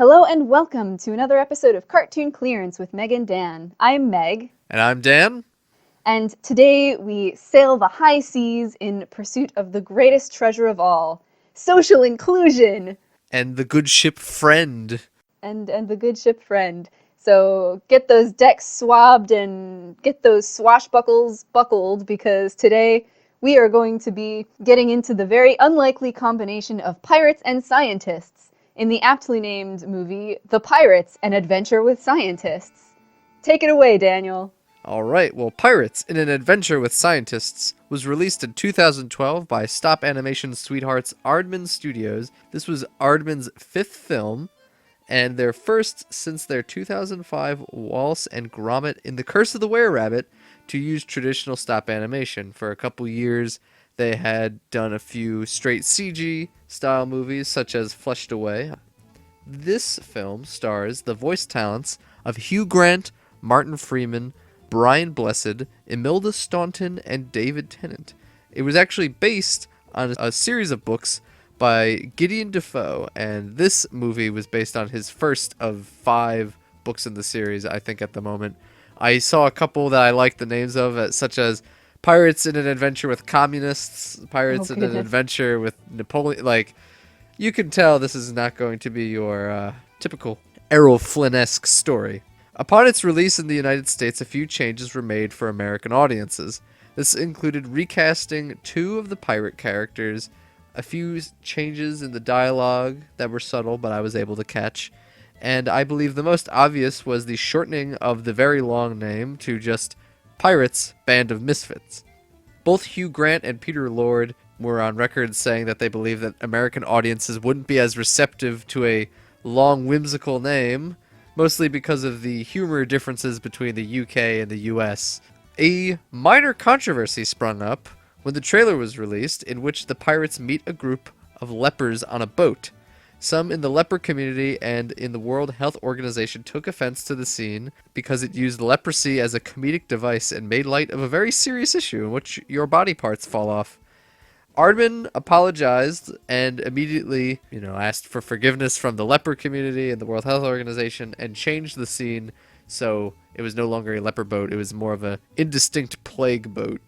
Hello and welcome to another episode of Cartoon Clearance with Meg and Dan. I'm Meg. And I'm Dan. And today we sail the high seas in pursuit of the greatest treasure of all, social inclusion! And the good ship Friend. And the good ship Friend. So get those decks swabbed and get those swashbuckles buckled, because today we are going to be getting into the very unlikely combination of pirates and scientists in the aptly named movie, The Pirates, An Adventure with Scientists. Take it away, Daniel. Alright, well, Pirates in an Adventure with Scientists was released in 2012 by stop animation sweethearts Aardman Studios. This was Aardman's fifth film, and their first since their 2005 Wallace and Gromit in The Curse of the Were-Rabbit to use traditional stop animation. For a couple years, they had done a few straight CG style movies, such as Fleshed Away. This film stars the voice talents of Hugh Grant, Martin Freeman, Brian Blessed, Imelda Staunton, and David Tennant. It was actually based on a series of books by Gideon Defoe, and this movie was based on his first of 5 books in the series, I think, at the moment. I saw a couple that I liked the names of, such as Pirates in an Adventure with Communists, Pirates in an Adventure with Napoleon. Like, you can tell this is not going to be your typical Errol Flynn-esque story. Upon its release in the United States, a few changes were made for American audiences. This included recasting 2 of the pirate characters, a few changes in the dialogue that were subtle but I was able to catch, and I believe the most obvious was the shortening of the very long name to just Pirates, Band of Misfits. Both Hugh Grant and Peter Lord were on record saying that they believe that American audiences wouldn't be as receptive to a long, whimsical name, mostly because of the humor differences between the UK and the US. A minor controversy sprung up when the trailer was released, in which the pirates meet a group of lepers on a boat. Some in the leper community and in the World Health Organization took offense to the scene because it used leprosy as a comedic device and made light of a very serious issue in which your body parts fall off. Aardman apologized and immediately, asked for forgiveness from the leper community and the World Health Organization and changed the scene so it was no longer a leper boat, it was more of an indistinct plague boat,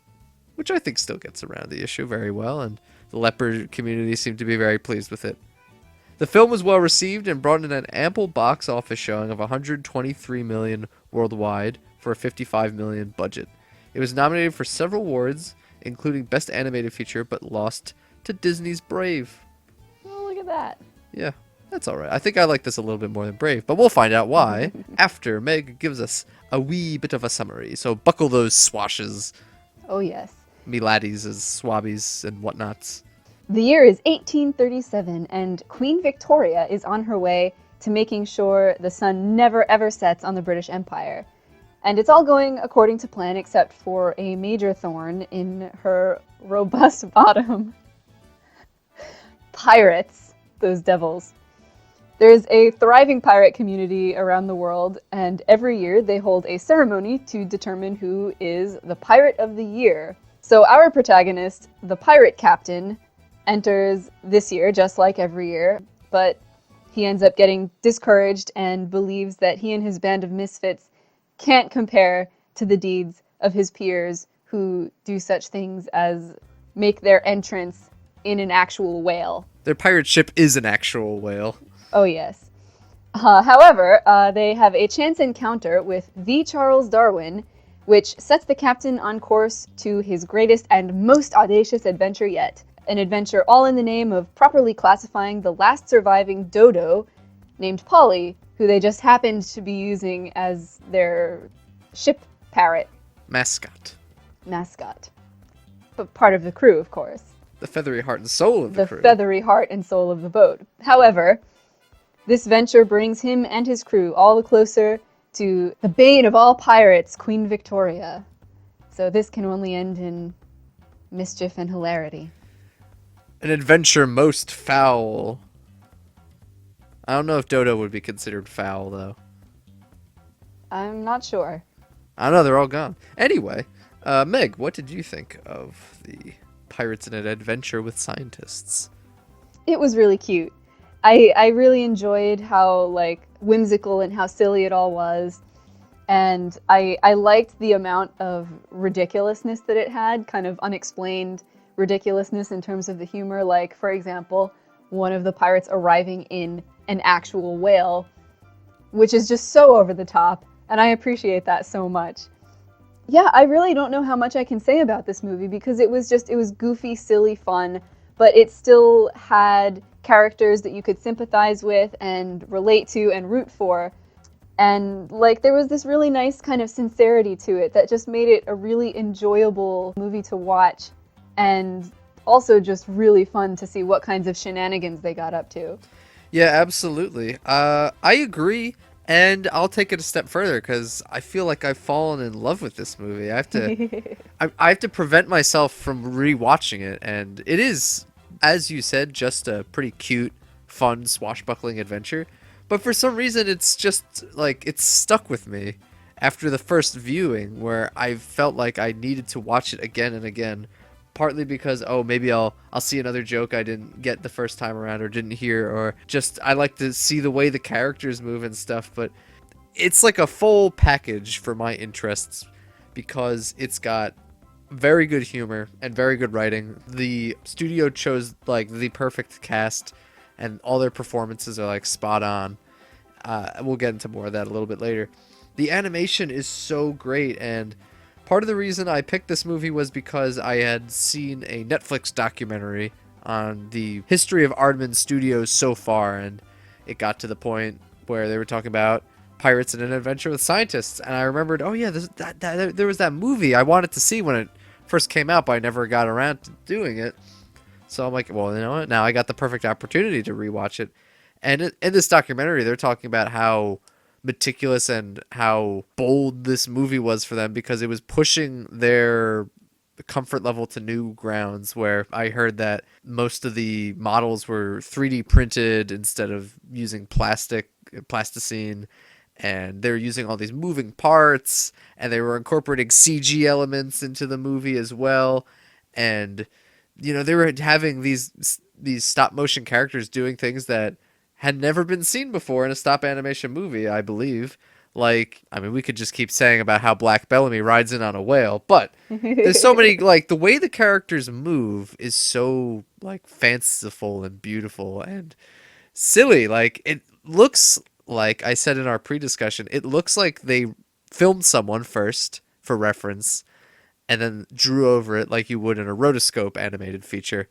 which I think still gets around the issue very well, and the leper community seemed to be very pleased with it. The film was well received and brought in an ample box office showing of $123 million worldwide for a $55 million budget. It was nominated for several awards, including Best Animated Feature, but lost to Disney's Brave. Oh, look at that. Yeah, that's alright. I think I like this a little bit more than Brave, but we'll find out why after Meg gives us a wee bit of a summary. So buckle those swashes. Oh, yes. Me laddies as swabbies and whatnots. The year is 1837, and Queen Victoria is on her way to making sure the sun never ever sets on the British Empire. And it's all going according to plan, except for a major thorn in her robust bottom. Pirates, those devils. There's a thriving pirate community around the world, and every year they hold a ceremony to determine who is the Pirate of the Year. So our protagonist, the pirate captain, enters this year, just like every year, but he ends up getting discouraged and believes that he and his band of misfits can't compare to the deeds of his peers who do such things as make their entrance in an actual whale. Their pirate ship is an actual whale. Oh, yes. However, they have a chance encounter with the Charles Darwin, which sets the captain on course to his greatest and most audacious adventure yet. An adventure all in the name of properly classifying the last surviving dodo, named Polly, who they just happened to be using as their ship parrot. Mascot. But part of the crew, of course. The feathery heart and soul of the crew. The feathery heart and soul of the boat. However, this venture brings him and his crew all the closer to the bane of all pirates, Queen Victoria. So this can only end in mischief and hilarity. An adventure most foul. I don't know if Dodo would be considered foul, though. I'm not sure. I don't know, they're all gone. Anyway, Meg, what did you think of the Pirates in an Adventure with Scientists? It was really cute. I really enjoyed how like whimsical and how silly it all was. And I liked the amount of ridiculousness that it had, kind of unexplained ridiculousness in terms of the humor. Like, for example, one of the pirates arriving in an actual whale, which is just so over the top, and I appreciate that so much. Yeah, I really don't know how much I can say about this movie because it was goofy, silly fun, but it still had characters that you could sympathize with and relate to and root for. And like there was this really nice kind of sincerity to it that just made it a really enjoyable movie to watch and also just really fun to see what kinds of shenanigans they got up to. Yeah, absolutely. I agree, and I'll take it a step further because I feel like I've fallen in love with this movie. I have to prevent myself from rewatching it, and it is, as you said, just a pretty cute, fun, swashbuckling adventure. But for some reason, it's just like it's stuck with me after the first viewing, where I felt like I needed to watch it again and again. Partly because maybe I'll see another joke I didn't get the first time around or didn't hear, or just I like to see the way the characters move and stuff. But it's like a full package for my interests because it's got very good humor and very good writing. The studio chose like the perfect cast, and all their performances are like spot on. We'll get into more of that a little bit later. The animation is so great, and part of the reason I picked this movie was because I had seen a Netflix documentary on the history of Aardman Studios so far, and it got to the point where they were talking about pirates in an adventure with scientists, and I remembered, oh yeah, there was that movie I wanted to see when it first came out, but I never got around to doing it. So I'm like, well, you know what? Now I got the perfect opportunity to rewatch it. And in this documentary, they're talking about how meticulous and how bold this movie was for them because it was pushing their comfort level to new grounds, where I heard that most of the models were 3D printed instead of using plasticine, and they were using all these moving parts, and they were incorporating CG elements into the movie as well. And you know, they were having these stop motion characters doing things that had never been seen before in a stop animation movie, I believe. Like, I mean, we could just keep saying about how Black Bellamy rides in on a whale, but there's so many, like, the way the characters move is so, like, fanciful and beautiful and silly. Like, it looks like, I said in our pre-discussion, it looks like they filmed someone first for reference and then drew over it like you would in a rotoscope animated feature.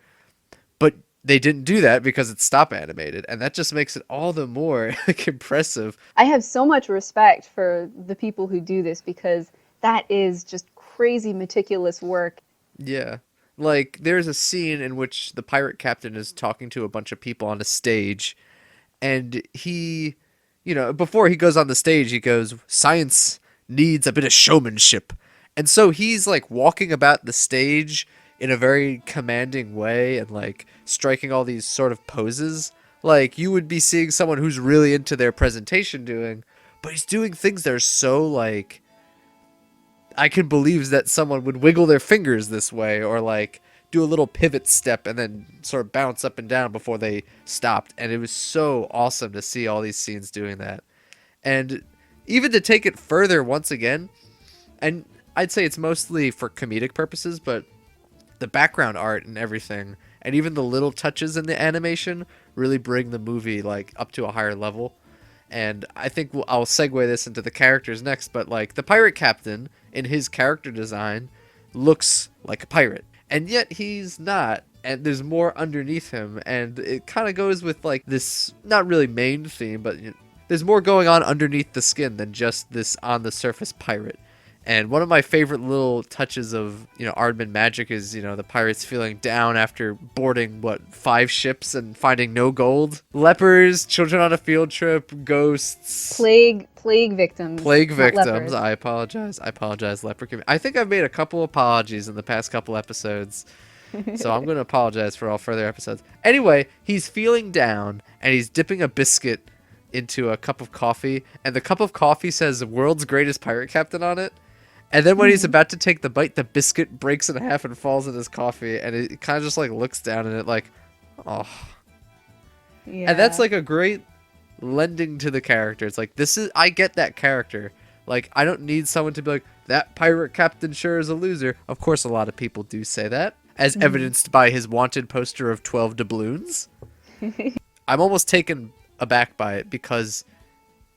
But they didn't do that because it's stop animated, and that just makes it all the more like, impressive. I have so much respect for the people who do this because that is just crazy meticulous work. Yeah. Like, there's a scene in which the pirate captain is talking to a bunch of people on a stage, and he, you know, before he goes on the stage, he goes, "Science needs a bit of showmanship." And so he's, like, walking about the stage in a very commanding way and, like, striking all these sort of poses. Like, you would be seeing someone who's really into their presentation doing, but he's doing things that are so, like, I can believe that someone would wiggle their fingers this way, or like do a little pivot step and then sort of bounce up and down before they stopped. And it was so awesome to see all these scenes doing that. And even to take it further once again, and I'd say it's mostly for comedic purposes, but the background art and everything, and even the little touches in the animation really bring the movie like up to a higher level. And I think I'll segue this into the characters next, but like the pirate captain in his character design looks like a pirate, and yet he's not. And there's more underneath him, and it kind of goes with like this not really main theme, but there's more going on underneath the skin than just this on the surface pirate. And one of my favorite little touches of, you know, Aardman magic is, you know, the pirates feeling down after boarding, 5 ships and finding no gold. Lepers, children on a field trip, ghosts. Plague victims. Plague victims. Lepers. I apologize, leper community. I think I've made a couple apologies in the past couple episodes. So I'm going to apologize for all further episodes. Anyway, he's feeling down, and he's dipping a biscuit into a cup of coffee, and the cup of coffee says "World's Greatest Pirate Captain" on it. And then when he's about to take the bite, the biscuit breaks in half and falls in his coffee, and it kind of just like looks down at it like, oh. And that's Yeah. like a great lending to the character. It's like, this is, I get that character. Like, I don't need someone to be like, that pirate captain sure is a loser. Of course, a lot of people do say that, as Hmm. evidenced by his wanted poster of 12 doubloons. I'm almost taken aback by it because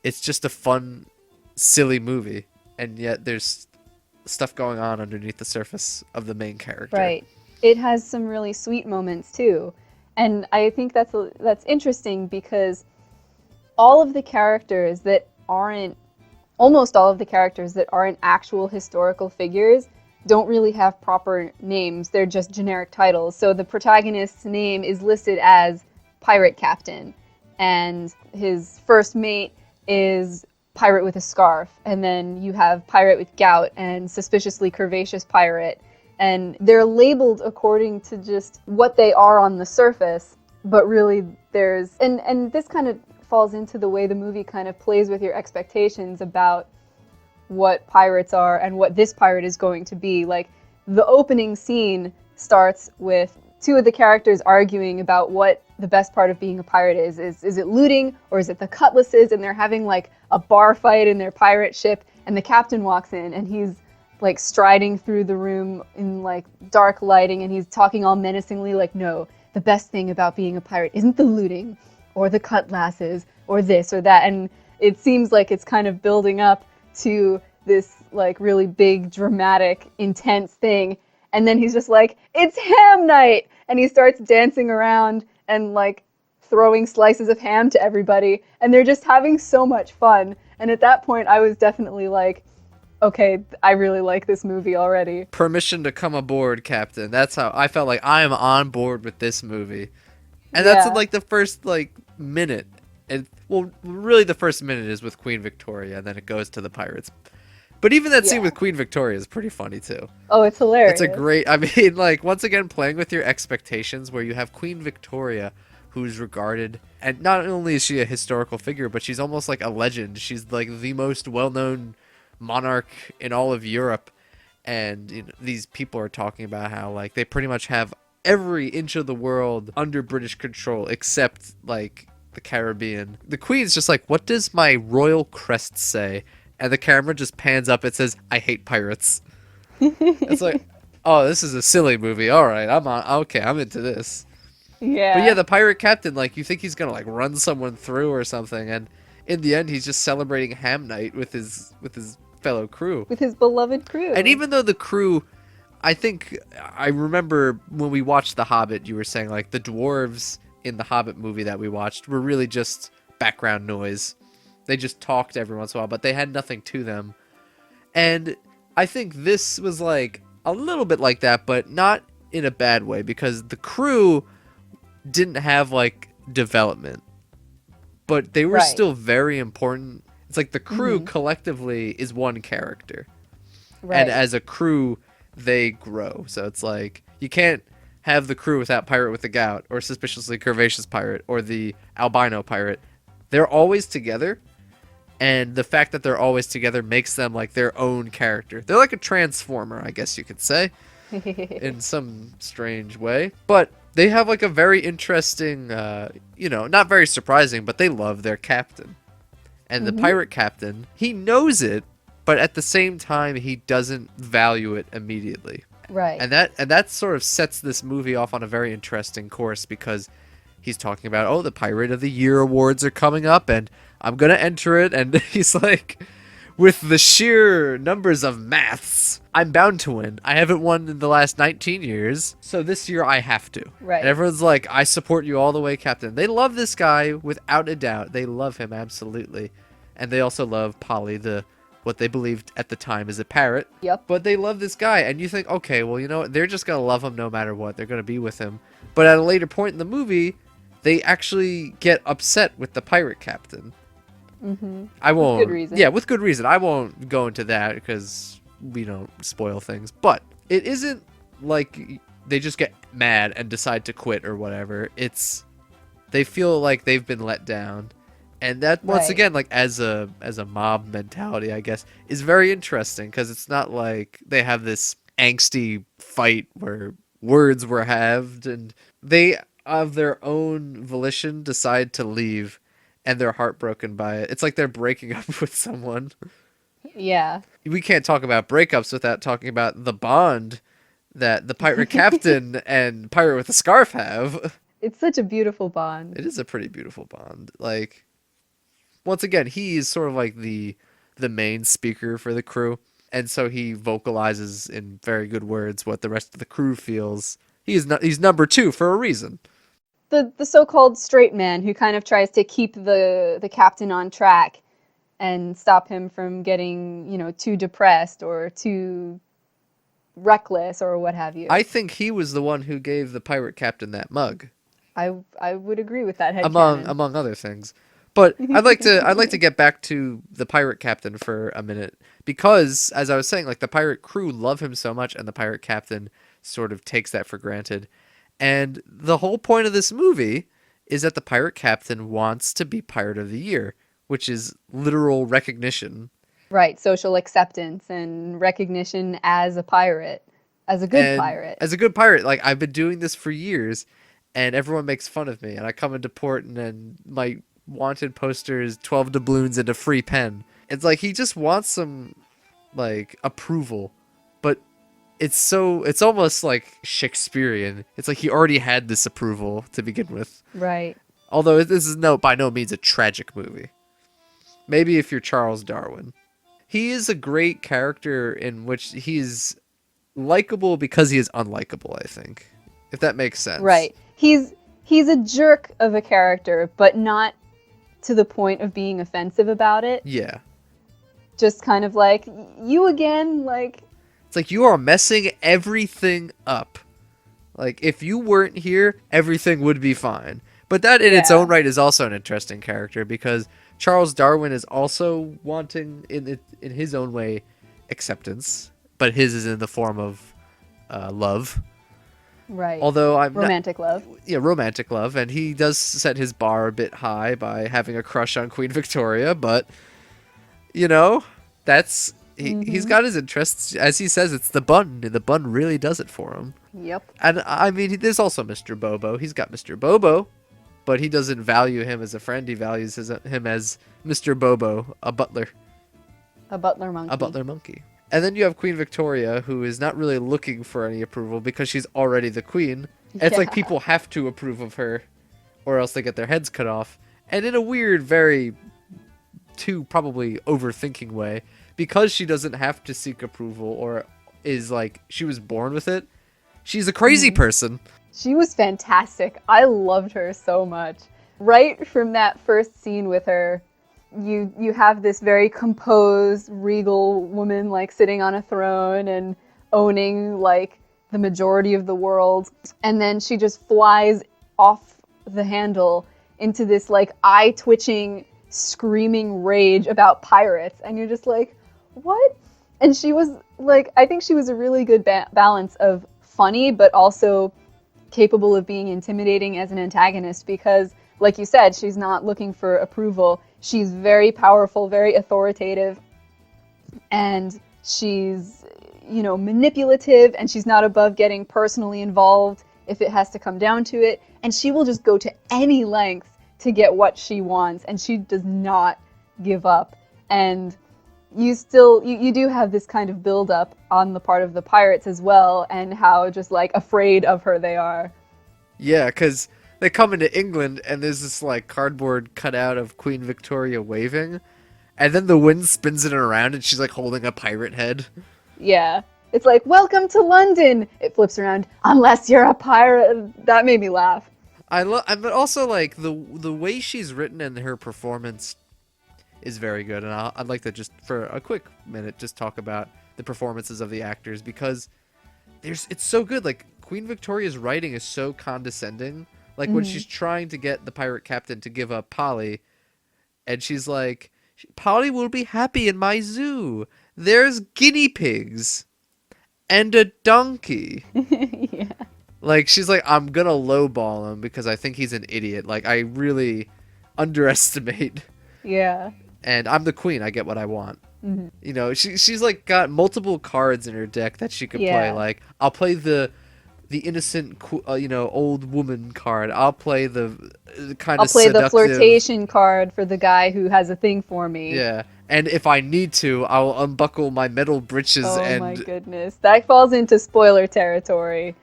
it's just a fun, silly movie, and yet there's stuff going on underneath the surface of the main character. Right. It has some really sweet moments too. And I think that's interesting because all of the characters that aren't almost all of the characters that aren't actual historical figures don't really have proper names. They're just generic titles. So the protagonist's name is listed as Pirate Captain, and his first mate is Pirate with a Scarf, and then you have Pirate with Gout and Suspiciously Curvaceous Pirate. And they're labeled according to just what they are on the surface, but really there's and this kind of falls into the way the movie kind of plays with your expectations about what pirates are and what this pirate is going to be. Like, the opening scene starts with two of the characters arguing about what the best part of being a pirate is. Is it looting or is it the cutlasses? And they're having like a bar fight in their pirate ship, and the captain walks in and he's like striding through the room in like dark lighting, and he's talking all menacingly like, no, the best thing about being a pirate isn't the looting or the cutlasses or this or that. And it seems like it's kind of building up to this like really big, dramatic, intense thing. And then he's just like, it's ham night! And he starts dancing around and like throwing slices of ham to everybody. And they're just having so much fun. And at that point, I was definitely like, okay, I really like this movie already. Permission to come aboard, Captain. That's how I felt. Like, I am on board with this movie. And that's in Yeah. like the first like minute. And well, really the first minute is with Queen Victoria, and then it goes to the pirates. But even that scene Yeah. with Queen Victoria is pretty funny too. Oh, it's It's a hilarious. great, I mean, like, once again, playing with your expectations, where you have Queen Victoria, who's regarded, and not only is she a historical figure, but she's almost like a legend. She's like the most well-known monarch in all of Europe. And you know, these people are talking about how like they pretty much have every inch of the world under British control except like the Caribbean. The Queen's just like, what does my royal crest say? And the camera just pans up. It says, I hate pirates. It's like, oh, this is a silly movie. All right, I'm on. Okay, I'm into this. But yeah, Yeah. the pirate captain, like, you think he's gonna like run someone through or something, and in the end, he's just celebrating ham night with his fellow crew. With his beloved And crew. even though the crew, I think I remember when we watched The Hobbit, you were saying like the dwarves in the Hobbit movie that we watched were really just background noise. They just talked every once in a while, but they had nothing to them. And I think this was like a little bit like that, but not in a bad way, because the crew didn't have like development, but they were Right. still very important. It's like the crew Hmm. collectively is one character, and Right. as a crew, they grow. So it's like you can't have the crew without Pirate with the Gout, or Suspiciously Curvaceous Pirate, or the Albino Pirate. They're always together, and the fact that they're always together makes them like their own character. They're like a transformer, I guess you could say, in some strange way. But they have like a very interesting, not very surprising, but they love their captain. And the Hmm. pirate captain, he knows it, but at the same time, he doesn't value it immediately. Right. And that sort of sets this movie off on a very interesting course, because he's talking about, oh, the Pirate of the Year awards are coming up, and I'm gonna enter it, and he's like, with the sheer numbers of maths, I'm bound to win. I haven't won in the last 19 years, so this year I have to. Right. And everyone's like, I support you all the way, Captain. They love this guy without a doubt. They love him absolutely, and they also love Polly, the what they believed at the time is a parrot. Yep. But they love this guy, and you think, okay, well, you know what? They're just gonna love him no matter what. They're gonna be with him. But at a later point in the movie, they actually get upset with the pirate captain. Hmm. I won't. good reason. Yeah, with good reason. I won't go into that because we don't spoil things. But it isn't like they just get mad and decide to quit or whatever. It's they feel like they've been let down, and that once Right. again, like as a mob mentality, I guess, is very interesting, because it's not like they have this angsty fight where words were halved, and they of their own volition decide to leave and they're heartbroken by it. It's like they're breaking up with someone. Yeah. We can't talk about breakups without talking about the bond that the pirate captain and pirate with a scarf have. It's such a beautiful bond. It is a pretty beautiful bond. Like, once again, he's sort of like the main speaker for the crew, and so he vocalizes in very good words what the rest of the crew feels. He's number two for a reason. The so-called straight man who kind of tries to keep the captain on track and stop him from getting, too depressed or too reckless or what have you. I think he was the one who gave the pirate captain that mug. I would agree with that among headcanon. among other things. But I'd like to get back to the pirate captain for a minute because, as I was saying, like the pirate crew love him so much, and the pirate captain sort of takes that for granted. And the whole point of this movie is that the pirate captain wants to be Pirate of the Year, which is literal recognition. Right, social acceptance and recognition as a pirate, as a good And pirate. as a good pirate, like I've been doing this for years, and everyone makes fun of me. And I come into port, and then my wanted poster is 12 doubloons and a free pen. It's like he just wants some like approval, but it's almost like Shakespearean. It's like he already had this approval to begin with. Right. Although this is by no means a tragic movie. Maybe if you're Charles Darwin. He is a great character in which he's likable because he is unlikable, I think. If that makes sense. Right. He's a jerk of a character, but not to the point of being offensive about it. Yeah. Just kind of like, you again, like... It's like you are messing everything up. Like, if you weren't here, everything would be fine. But that in its own right is also an interesting character because Charles Darwin is also wanting, in his own way, acceptance. But his is in the form of love. Right. Although romantic love. Yeah, romantic love. And he does set his bar a bit high by having a crush on Queen Victoria. But, that's... He's got his interests. As he says, it's the bun. The bun really does it for him. Yep. And, I mean, there's also Mr. Bobo. He's got Mr. Bobo, but he doesn't value him as a friend. He values him as Mr. Bobo, a butler. A butler monkey. A butler monkey. And then you have Queen Victoria, who is not really looking for any approval because she's already the queen. And it's like people have to approve of her, or else they get their heads cut off. And in a weird, very, probably overthinking way, because she doesn't have to seek approval or is like, she was born with it, she's a crazy person. She was fantastic. I loved her so much. Right from that first scene with her, you have this very composed, regal woman like sitting on a throne and owning like the majority of the world. And then she just flies off the handle into this like eye-twitching, screaming rage about pirates. And you're just like, what? And she was like, I think she was a really good balance of funny, but also capable of being intimidating as an antagonist because, like you said, she's not looking for approval. She's very powerful, very authoritative, and she's, manipulative, and she's not above getting personally involved if it has to come down to it. And she will just go to any length to get what she wants, and she does not give up. And you do have this kind of build-up on the part of the pirates as well, and how just, like, afraid of her they are. Yeah, because they come into England, and there's this, like, cardboard cutout of Queen Victoria waving, and then the wind spins it around, and she's, like, holding a pirate head. Yeah. It's like, welcome to London! It flips around, unless you're a pirate. That made me laugh. But also, like, the way she's written and her performance is very good, and I'd like to just for a quick minute just talk about the performances of the actors because it's so good. Like Queen Victoria's writing is so condescending. Like when she's trying to get the pirate captain to give up Polly, and she's like, "Polly will be happy in my zoo. There's guinea pigs and a donkey." Yeah. Like she's like, "I'm gonna lowball him because I think he's an idiot. Like I really underestimate." Yeah. And I'm the queen. I get what I want. Mm-hmm. She's like got multiple cards in her deck that she could play. Like I'll play the the innocent, old woman card. I'll play the kind I'll of play the seductive. flirtation card for the guy who has a thing for me. Yeah, and if I need to, I'll unbuckle my metal breeches, Oh my and goodness. That falls into spoiler territory,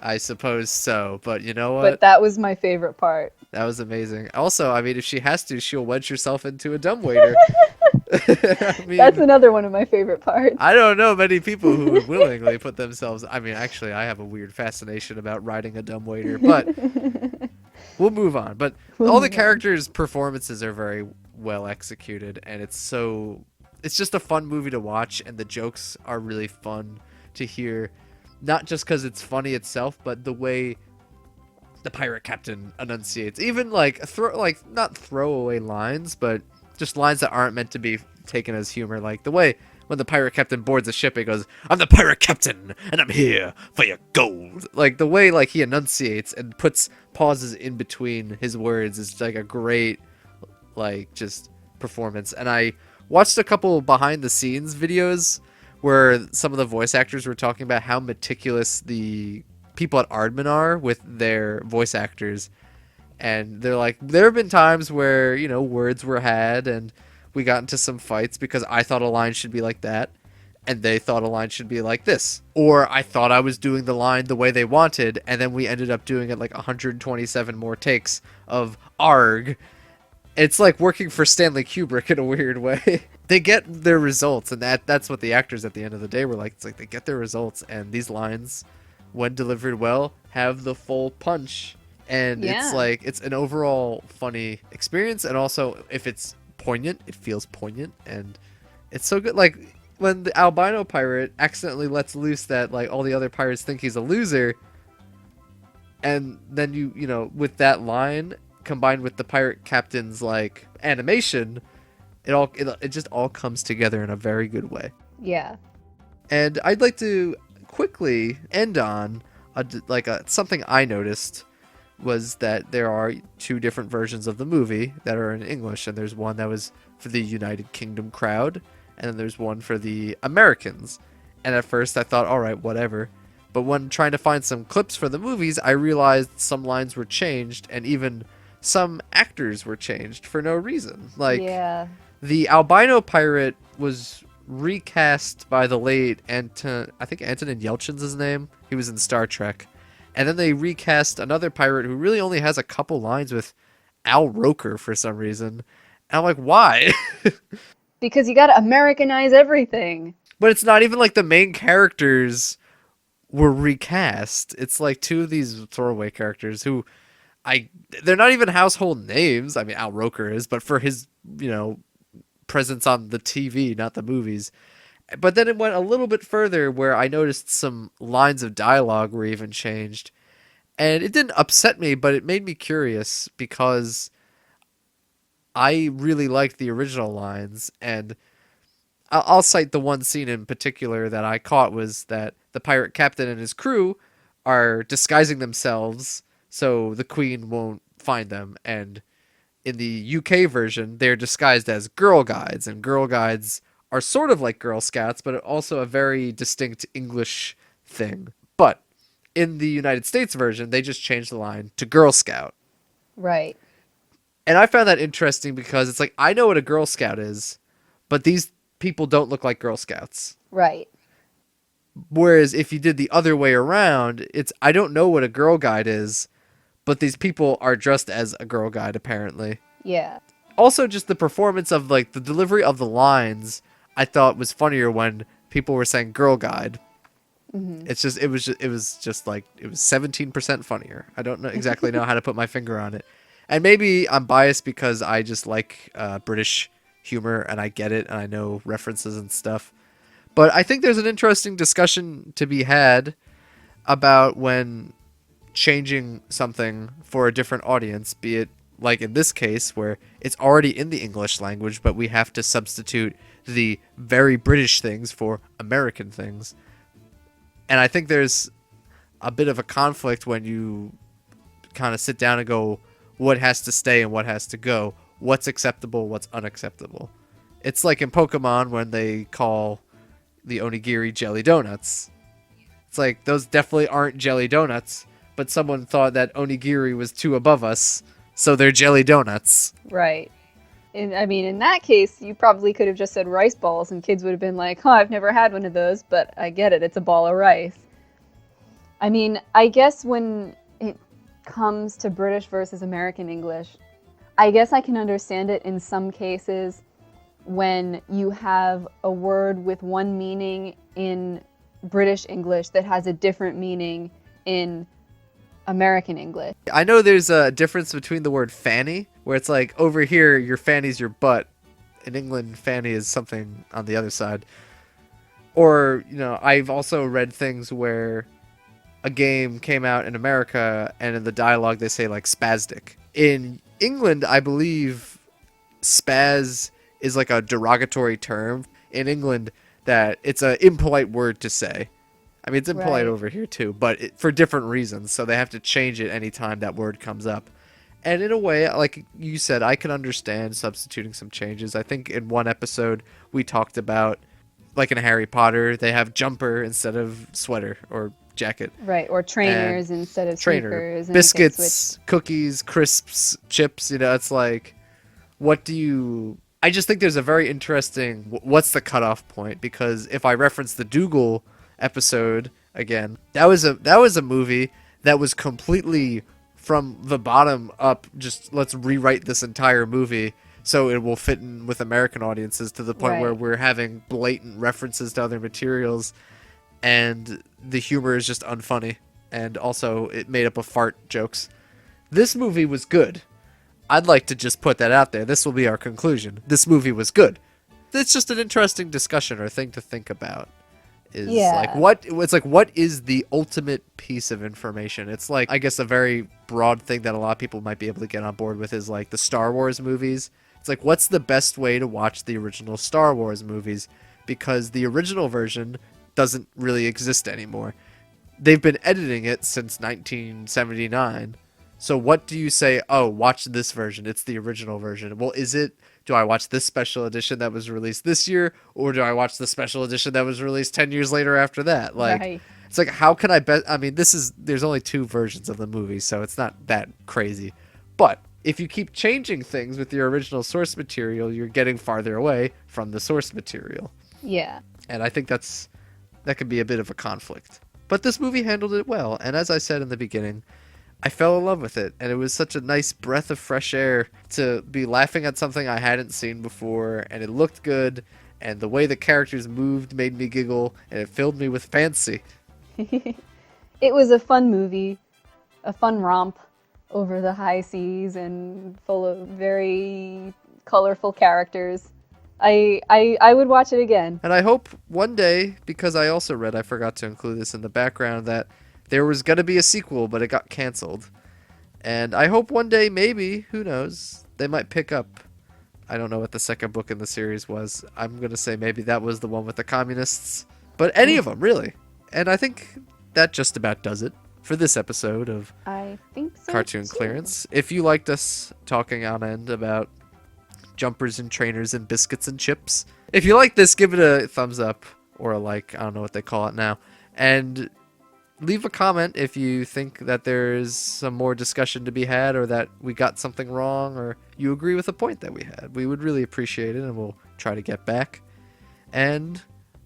I suppose so. But you know but what? that was my favorite part. That was amazing. Also, I mean, if she has to, she'll wedge herself into a dumbwaiter. I That's mean, another one of my favorite parts. I don't know many people who would willingly put themselves. I mean, actually, I have a weird fascination about riding a dumbwaiter, but we'll move on. But We'll all the move on. characters' performances are very well executed, and it's just a fun movie to watch, and the jokes are really fun to hear, not just because it's funny itself, but the way the pirate captain enunciates, even like not throwaway lines, but just lines that aren't meant to be taken as humor, like the way when the pirate captain boards a ship, he goes, "I'm the pirate captain, and I'm here for your gold." Like the way like he enunciates and puts pauses in between his words is like a great like just performance. And I watched a couple behind the scenes videos where some of the voice actors were talking about how meticulous the people at Aardman are with their voice actors. And they're like, there have been times where, words were had and we got into some fights because I thought a line should be like that and they thought a line should be like this. Or I thought I was doing the line the way they wanted, and then we ended up doing it like 127 more takes of ARG. It's like working for Stanley Kubrick in a weird way. They get their results, and that's what the actors at the end of the day were like. It's like they get their results, and these lines, when delivered well, have the full punch. And it's Yeah. like it's an overall funny experience, and also if it's poignant, it feels poignant, and it's so good. Like when the albino pirate accidentally lets loose that like all the other pirates think he's a loser, and then with that line combined with the pirate captain's like animation, it just all comes together in a very good way. Yeah. And I'd like to quickly end on something I noticed was that there are two different versions of the movie that are in English, and there's one that was for the United Kingdom crowd, and then there's one for the Americans. And at first I thought, all right, whatever. But when trying to find some clips for the movies, I realized some lines were changed, and even some actors were changed for no reason. Like, Yeah. the albino pirate was recast by the late I think Antonin Yelchin's his name. He was in Star Trek. And then they recast another pirate who really only has a couple lines with Al Roker for some reason. And I'm like, why? Because you gotta Americanize everything. But it's not even like the main characters were recast. It's like two of these throwaway characters who I they're not even household names. I mean, Al Roker is, but for his, presence on the TV, not the movies. But then it went a little bit further where I noticed some lines of dialogue were even changed. And it didn't upset me, but it made me curious because I really liked the original lines. And I'll cite the one scene in particular that I caught was that the pirate captain and his crew are disguising themselves so the queen won't find them. And in the UK version, they're disguised as Girl Guides, and Girl Guides are sort of like Girl Scouts, but also a very distinct English thing. But in the United States version, they just changed the line to Girl Scout. Right. And I found that interesting because it's like, I know what a Girl Scout is, but these people don't look like Girl Scouts. Right. Whereas if you did the other way around, it's I don't know what a Girl Guide is, but these people are dressed as a Girl Guide apparently. Yeah. Also, just the performance of like the delivery of the lines, I thought was funnier when people were saying "Girl Guide." Hmm. It was 17% funnier. I don't know exactly know how to put my finger on it, and maybe I'm biased because I just like British humor and I get it and I know references and stuff. But I think there's an interesting discussion to be had about when changing something for a different audience, be it like in this case where it's already in the English language, but we have to substitute the very British things for American things. And I think there's a bit of a conflict when you kind of sit down and go, what has to stay and what has to go? What's acceptable? What's unacceptable? It's like in Pokemon when they call the onigiri jelly donuts. It's like, those definitely aren't jelly donuts, but someone thought that onigiri was too above us, so they're jelly donuts. Right. And I mean, in that case, you probably could have just said rice balls, and kids would have been like, huh, I've never had one of those, but I get it. It's a ball of rice. I mean, I guess when it comes to British versus American English, I guess I can understand it in some cases when you have a word with one meaning in British English that has a different meaning in American English. I know there's a difference between the word fanny, where it's like, over here, your fanny's your butt. In England, fanny is something on the other side. Or, I've also read things where a game came out in America, and in the dialogue they say, like, spastic. In England, I believe spaz is like a derogatory term in England, that it's an impolite word to say. I mean, it's impolite over here too, but for different reasons, so they have to change it anytime that word comes up. And in a way, like you said, I can understand substituting some changes. I think in one episode we talked about, like in Harry Potter, they have jumper instead of sweater or jacket. Right, or trainers instead of sneakers. And biscuits, cookies, crisps, chips, it's like, what do you... I just think there's a very interesting, what's the cutoff point? Because if I reference the Dougal episode again, that was a movie that was completely from the bottom up, just let's rewrite this entire movie so it will fit in with American audiences, to the point where we're having blatant references to other materials, and the humor is just unfunny, and also it made up of fart jokes. This movie was good. I'd like to just put that out there. This will be our conclusion. This movie was good. It's just an interesting discussion or thing to think about. What is the ultimate piece of information? It's like, I guess, a very broad thing that a lot of people might be able to get on board with is like the Star Wars movies. It's like, what's the best way to watch the original Star Wars movies? Because the original version doesn't really exist anymore. They've been editing it since 1979. So what do you say, oh, watch this version, it's the original version? Well, do I watch this special edition that was released this year, or do I watch the special edition that was released 10 years later after that? Like, It's like, how can I bet? I mean, there's only 2 versions of the movie, so it's not that crazy. But if you keep changing things with your original source material, you're getting farther away from the source material. Yeah. And I think that could be a bit of a conflict. But this movie handled it well, and as I said in the beginning, I fell in love with it, and it was such a nice breath of fresh air to be laughing at something I hadn't seen before, and it looked good, and the way the characters moved made me giggle, and it filled me with fancy. It was a fun movie, a fun romp over the high seas, and full of very colorful characters. I would watch it again. And I hope one day, because I also read, I forgot to include this in the background, that there was going to be a sequel, but it got canceled. And I hope one day, maybe, who knows, they might pick up. I don't know what the second book in the series was. I'm going to say maybe that was the one with the communists. But any of them, really. And I think that just about does it for this episode of I think so Cartoon too. Clearance. If you liked us talking on end about jumpers and trainers and biscuits and chips, if you like this, give it a thumbs up or a like. I don't know what they call it now. And leave a comment if you think that there's some more discussion to be had, or that we got something wrong, or you agree with the point that we had. We would really appreciate it, and we'll try to get back. And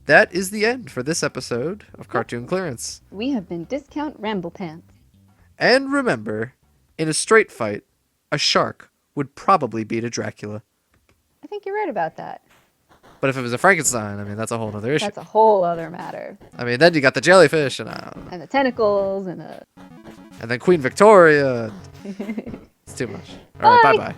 that is the end for this episode of Cartoon Clearance. We have been Discount Ramblepants. And remember, in a straight fight, a shark would probably beat a Dracula. I think you're right about that. But if it was a Frankenstein, I mean, that's a whole other issue. That's a whole other matter. I mean, then you got the jellyfish and the tentacles and then Queen Victoria. It's too much. All right, bye-bye.